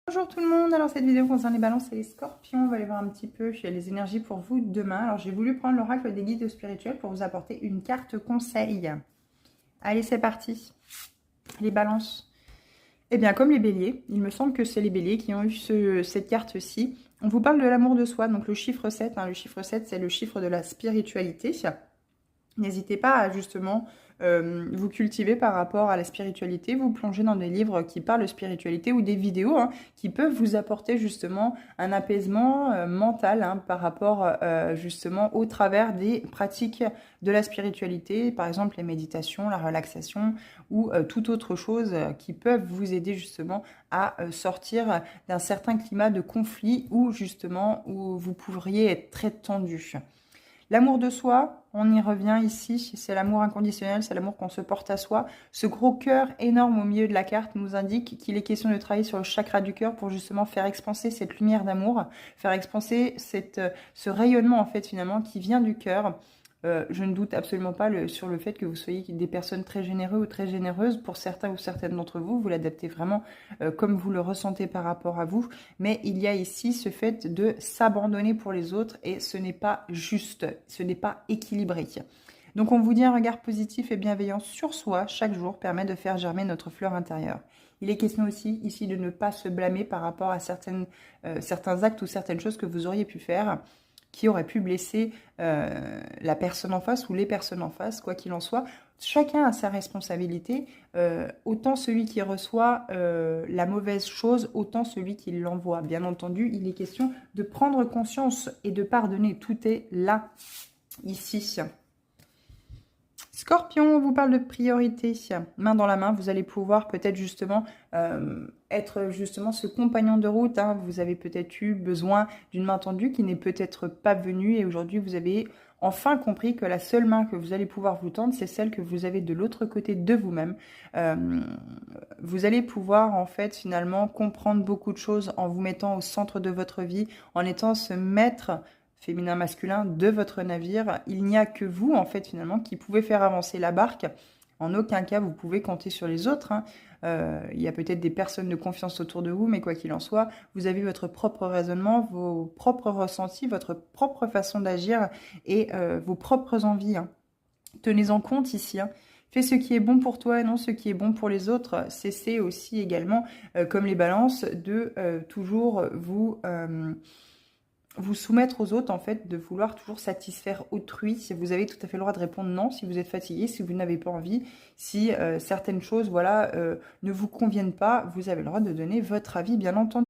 Bonjour tout le monde, alors cette vidéo concerne les balances et les scorpions, on va aller voir un petit peu les énergies pour vous demain. Alors j'ai voulu prendre l'oracle des guides spirituels pour vous apporter une carte conseil. Allez, c'est parti. Les balances. Eh bien comme les béliers, il me semble que c'est les béliers qui ont eu cette carte-ci. On vous parle de l'amour de soi, donc le chiffre 7, le chiffre 7 c'est le chiffre de la spiritualité. N'hésitez pas à justement vous cultiver par rapport à la spiritualité, vous plonger dans des livres qui parlent de spiritualité ou des vidéos qui peuvent vous apporter justement un apaisement mental par rapport justement au travers des pratiques de la spiritualité, par exemple les méditations, la relaxation ou toute autre chose qui peuvent vous aider justement à sortir d'un certain climat de conflit ou justement où vous pourriez être très tendu. L'amour de soi, on y revient ici, c'est l'amour inconditionnel, c'est l'amour qu'on se porte à soi. Ce gros cœur énorme au milieu de la carte nous indique qu'il est question de travailler sur le chakra du cœur pour justement faire expanser cette lumière d'amour, faire expanser ce rayonnement en fait finalement qui vient du cœur. Je ne doute absolument pas sur le fait que vous soyez des personnes très généreuses ou très généreuses. Pour certains ou certaines d'entre vous, vous l'adaptez vraiment comme vous le ressentez par rapport à vous. Mais il y a ici ce fait de s'abandonner pour les autres et ce n'est pas juste, ce n'est pas équilibré. Donc on vous dit un regard positif et bienveillant sur soi chaque jour permet de faire germer notre fleur intérieure. Il est question aussi ici de ne pas se blâmer par rapport à certains actes ou certaines choses que vous auriez pu faire qui aurait pu blesser la personne en face ou les personnes en face, quoi qu'il en soit. Chacun a sa responsabilité, autant celui qui reçoit la mauvaise chose, autant celui qui l'envoie. Bien entendu, il est question de prendre conscience et de pardonner. Tout est là, ici. Scorpion, on vous parle de priorité. Main dans la main, vous allez pouvoir peut-être justement être justement ce compagnon de route. Vous avez peut-être eu besoin d'une main tendue qui n'est peut-être pas venue et aujourd'hui vous avez enfin compris que la seule main que vous allez pouvoir vous tendre, c'est celle que vous avez de l'autre côté de vous-même. Vous allez pouvoir en fait finalement comprendre beaucoup de choses en vous mettant au centre de votre vie, en étant ce maître féminin masculin de votre navire. Il n'y a que vous en fait finalement qui pouvez faire avancer la barque. En aucun cas vous pouvez compter sur les autres. Il y a peut-être des personnes de confiance autour de vous, mais quoi qu'il en soit, vous avez votre propre raisonnement, vos propres ressentis, votre propre façon d'agir et vos propres envies. Tenez-en compte ici. Fais ce qui est bon pour toi et non ce qui est bon pour les autres. Cessez aussi également, comme les balances, de toujours vous soumettre aux autres, en fait, de vouloir toujours satisfaire autrui. Si vous avez tout à fait le droit de répondre non, si vous êtes fatigué, si vous n'avez pas envie, si certaines choses, voilà, ne vous conviennent pas, vous avez le droit de donner votre avis, bien entendu.